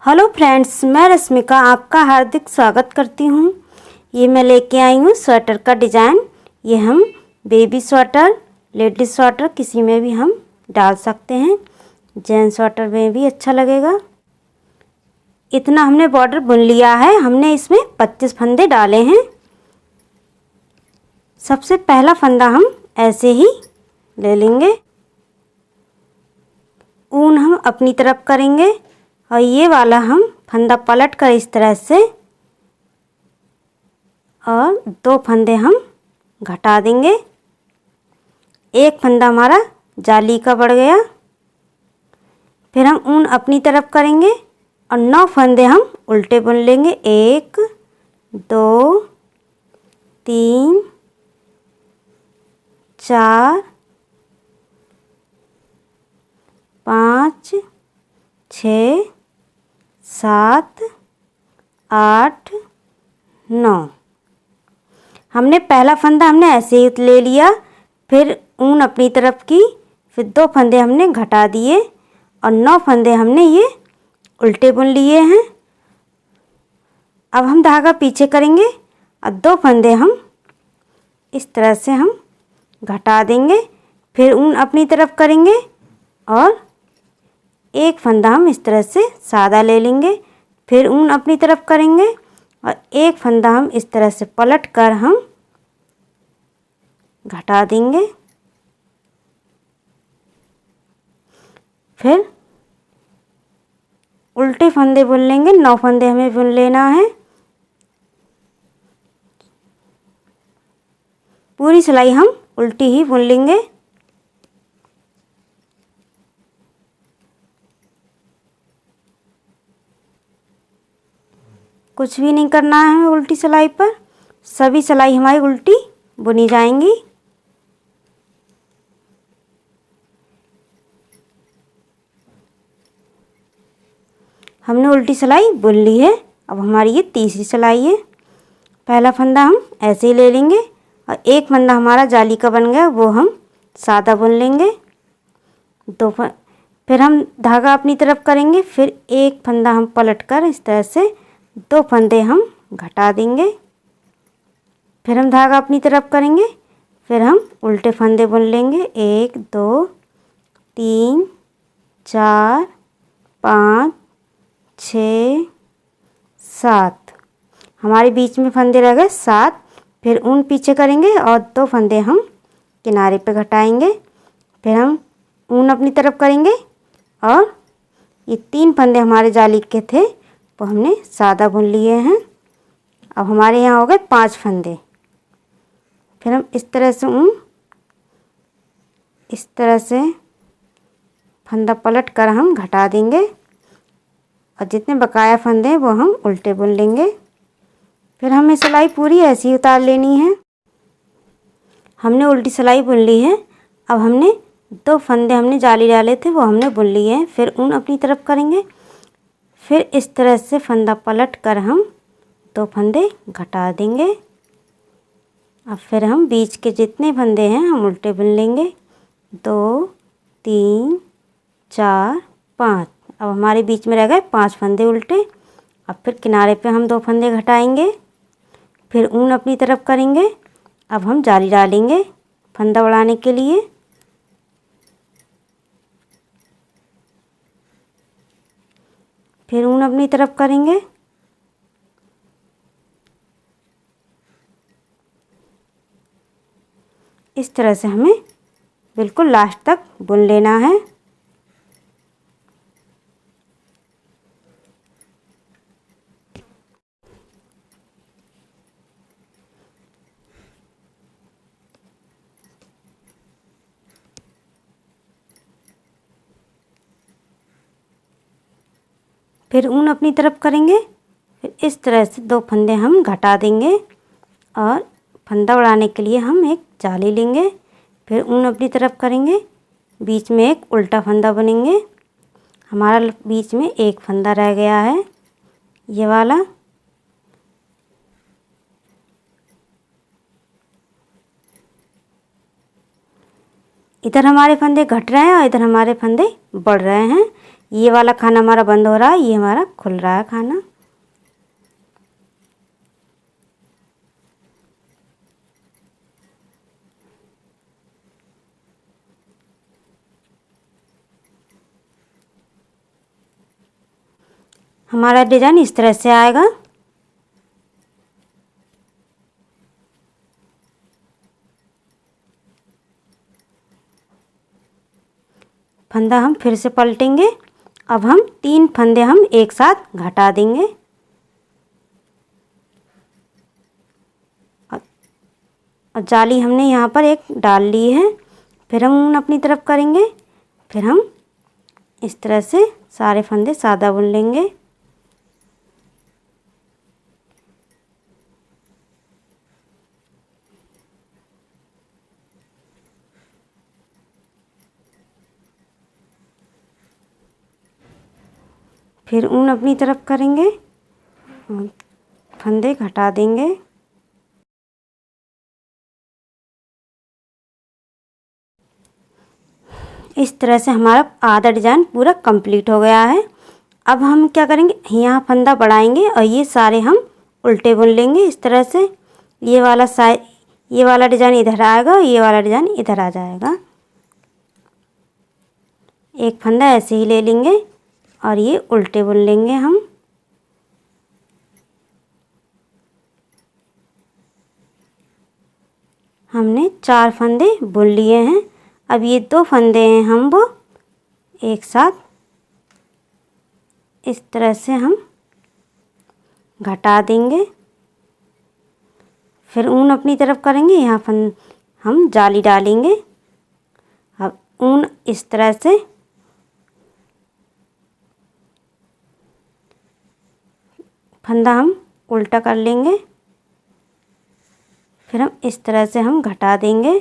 Hello friends, मैं रश्मिका आपका हार्दिक स्वागत करती हूँ। ये मैं लेके आई हूँ स्वेटर का डिज़ाइन। ये हम बेबी स्वेटर, लेडीज स्वेटर किसी में भी हम डाल सकते हैं। जेंट्स स्वेटर में भी अच्छा लगेगा। इतना हमने बॉर्डर बुन लिया है। हमने इसमें 25 फंदे डाले हैं। सबसे पहला फंदा हम ऐसे ही ले लेंगे। ऊन हम अपनी तरफ करेंगे और ये वाला हम फंदा पलट कर इस तरह से और 2 फंदे हम घटा देंगे। एक फंदा हमारा जाली का बढ़ गया। फिर हम ऊन अपनी तरफ करेंगे और 9 फंदे हम उल्टे बुन लेंगे। 1 2 3 4 5 6 7 8 9। हमने पहला फंदा हमने ऐसे ही ले लिया। फिर ऊन अपनी तरफ की, फिर 2 फंदे हमने घटा दिए और 9 फंदे हमने ये उल्टे बुन लिए हैं। अब हम धागा पीछे करेंगे और 2 फंदे हम इस तरह से हम घटा देंगे। फिर ऊन अपनी तरफ करेंगे और एक फंदा हम इस तरह से सादा ले लेंगे। फिर ऊन अपनी तरफ करेंगे और एक फंदा हम इस तरह से पलट कर हम घटा देंगे। फिर उल्टे फंदे बुन लेंगे। 9 फंदे हमें बुन लेना है। पूरी सिलाई हम उल्टी ही बुन लेंगे। कुछ भी नहीं करना है हमें उल्टी सिलाई पर। सभी सिलाई हमारी उल्टी बुनी जाएंगी। हमने उल्टी सिलाई बुन ली है। अब हमारी ये तीसरी सिलाई है। पहला फंदा हम ऐसे ही ले लेंगे और एक फंदा हमारा जाली का बन गया, वो हम सादा बुन लेंगे। फिर हम धागा अपनी तरफ करेंगे। फिर एक फंदा हम पलट कर इस तरह से 2 फंदे हम घटा देंगे। फिर हम धागा अपनी तरफ करेंगे। फिर हम उल्टे फंदे बुन लेंगे। 1 2 3 4 5 6 7। हमारे बीच में फंदे रह गए 7। फिर ऊन पीछे करेंगे और 2 फंदे हम किनारे पे घटाएंगे। फिर हम ऊन अपनी तरफ करेंगे और ये 3 फंदे हमारे जाली के थे, वो हमने सादा बुन लिए हैं। अब हमारे यहाँ हो गए 5 फंदे। फिर हम इस तरह से ऊन इस तरह से फंदा पलट कर हम घटा देंगे और जितने बकाया फंदे हैं वो हम उल्टे बुन लेंगे। फिर हमें सिलाई पूरी ऐसी ही उतार लेनी है। हमने उल्टी सिलाई बुन ली है। अब हमने 2 फंदे हमने जाली डाले थे, वो हमने बुन लिए हैं। फिर ऊन अपनी तरफ करेंगे। फिर इस तरह से फंदा पलट कर हम 2 फंदे घटा देंगे। अब फिर हम बीच के जितने फंदे हैं हम उल्टे बुन लेंगे। 2 3 4 5। अब हमारे बीच में रह गए 5 फंदे उल्टे। अब फिर किनारे पे हम 2 फंदे घटाएंगे। फिर ऊन अपनी तरफ करेंगे। अब हम जाली डालेंगे फंदा बढ़ाने के लिए। फिर ऊन अपनी तरफ करेंगे। इस तरह से हमें बिल्कुल लास्ट तक बुन लेना है। फिर ऊन अपनी तरफ करेंगे। फिर इस तरह से 2 फंदे हम घटा देंगे और फंदा बढ़ाने के लिए हम एक जाली लेंगे। फिर ऊन अपनी तरफ करेंगे। बीच में एक उल्टा फंदा बुनेंगे। हमारा बीच में एक फंदा रह गया है, ये वाला। इधर हमारे फंदे घट रहे हैं और इधर हमारे फंदे बढ़ रहे हैं। ये वाला खाना हमारा बंद हो रहा है, ये हमारा खुल रहा है खाना। हमारा डिज़ाइन इस तरह से आएगा। फंदा हम फिर से पलटेंगे। अब हम 3 फंदे हम एक साथ घटा देंगे। और जाली हमने यहाँ पर एक डाल ली है। फिर हम ऊन अपनी तरफ करेंगे। फिर हम इस तरह से सारे फंदे सादा बुन लेंगे। फिर ऊन अपनी तरफ करेंगे, फंदे घटा देंगे। इस तरह से हमारा आधा डिज़ाइन पूरा कंप्लीट हो गया है। अब हम क्या करेंगे, यहाँ फंदा बढ़ाएंगे और ये सारे हम उल्टे बुन लेंगे इस तरह से। ये वाला डिज़ाइन इधर आएगा, ये वाला डिज़ाइन इधर आ जाएगा। एक फंदा ऐसे ही ले लेंगे और ये उल्टे बुन लेंगे हम। हमने 4 फंदे बुन लिए हैं। अब ये 2 फंदे हैं, हम वो एक साथ इस तरह से हम घटा देंगे। फिर ऊन अपनी तरफ करेंगे, यहाँ हम जाली डालेंगे। अब ऊन इस तरह से फंदा हम उल्टा कर लेंगे। फिर हम इस तरह से हम घटा देंगे।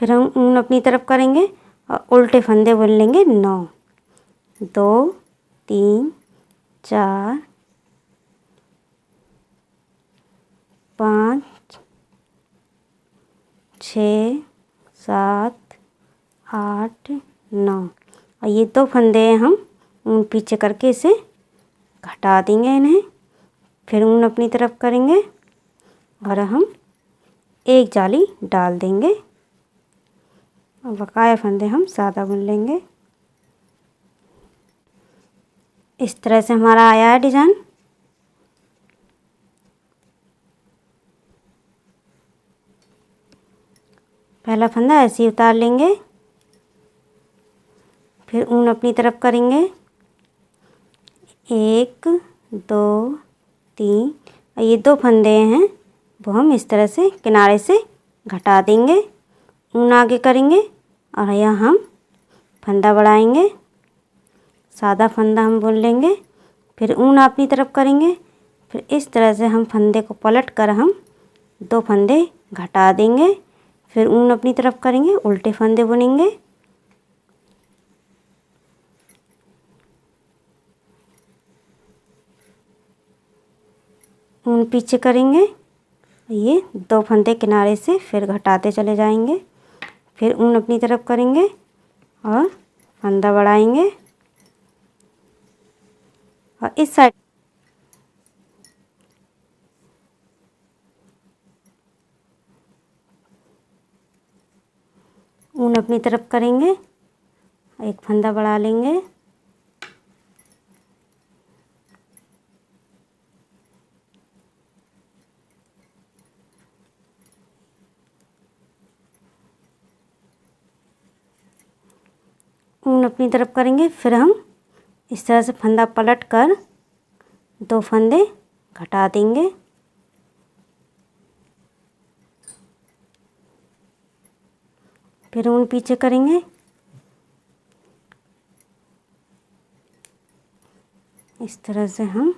फिर हम ऊन अपनी तरफ करेंगे और उल्टे फंदे बुन लेंगे 9। 2 3 4 5 6 7 8 9। और ये 2 फंदे हम ऊन पीछे करके इसे घटा देंगे इन्हें। फिर ऊन अपनी तरफ करेंगे और हम एक जाली डाल देंगे और बकाया फंदे हम सादा बुन लेंगे। इस तरह से हमारा आया है डिज़ाइन। पहला फंदा ऐसे ही उतार लेंगे। फिर ऊन अपनी तरफ करेंगे, 1 2 3। और ये 2 फंदे हैं वो हम इस तरह से किनारे से घटा देंगे। ऊन आगे करेंगे और यहाँ हम फंदा बढ़ाएंगे, सादा फंदा हम बुन लेंगे। फिर ऊन अपनी तरफ करेंगे। फिर इस तरह से हम फंदे को पलट कर हम 2 फंदे घटा देंगे। फिर ऊन अपनी तरफ करेंगे, उल्टे फंदे बुनेंगे। ऊन पीछे करेंगे, ये 2 फंदे किनारे से फिर घटाते चले जाएंगे। फिर ऊन अपनी तरफ करेंगे और फंदा बढ़ाएंगे और इस साइड ऊन अपनी तरफ करेंगे, एक फंदा बढ़ा लेंगे। ऊन अपनी तरफ करेंगे। फिर हम इस तरह से फंदा पलट कर 2 फंदे घटा देंगे। फिर ऊन पीछे करेंगे, इस तरह से हम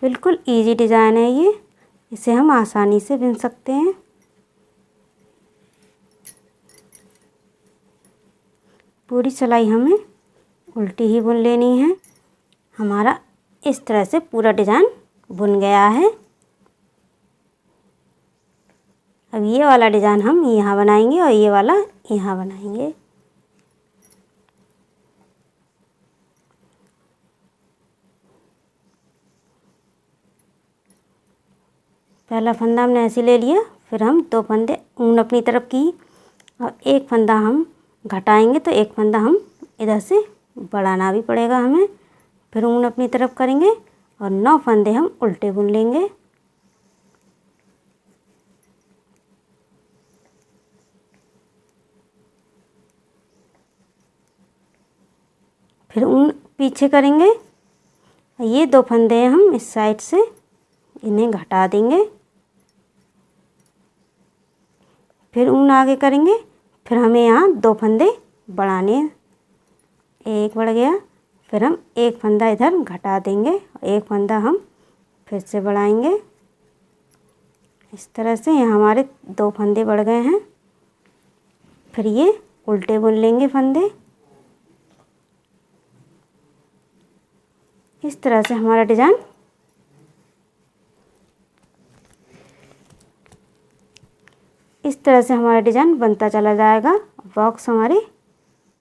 बिल्कुल इजी डिज़ाइन है ये, इसे हम आसानी से बुन सकते हैं। पूरी सिलाई हमें उल्टी ही बुन लेनी है। हमारा इस तरह से पूरा डिज़ाइन बुन गया है। अब ये वाला डिज़ाइन हम यहाँ बनाएंगे और ये वाला यहाँ बनाएंगे। पहला फंदा हमने ऐसे ले लिया, फिर हम 2 फंदे ऊन अपनी तरफ की और एक फंदा हम घटाएंगे, तो एक फंदा हम इधर से बढ़ाना भी पड़ेगा हमें। फिर ऊन अपनी तरफ करेंगे और 9 फंदे हम उल्टे बुन लेंगे। फिर ऊन पीछे करेंगे, ये 2 फंदे हम इस साइड से इन्हें घटा देंगे। फिर ऊन आगे करेंगे, फिर हमें यहाँ 2 फंदे बढ़ाने हैं। एक बढ़ गया, फिर हम एक फंदा इधर घटा देंगे, एक फंदा हम फिर से बढ़ाएंगे। इस तरह से यहाँ हमारे 2 फंदे बढ़ गए हैं। फिर ये उल्टे बुन लेंगे फंदे। इस तरह से हमारा डिज़ाइन बनता चला जाएगा। बॉक्स हमारे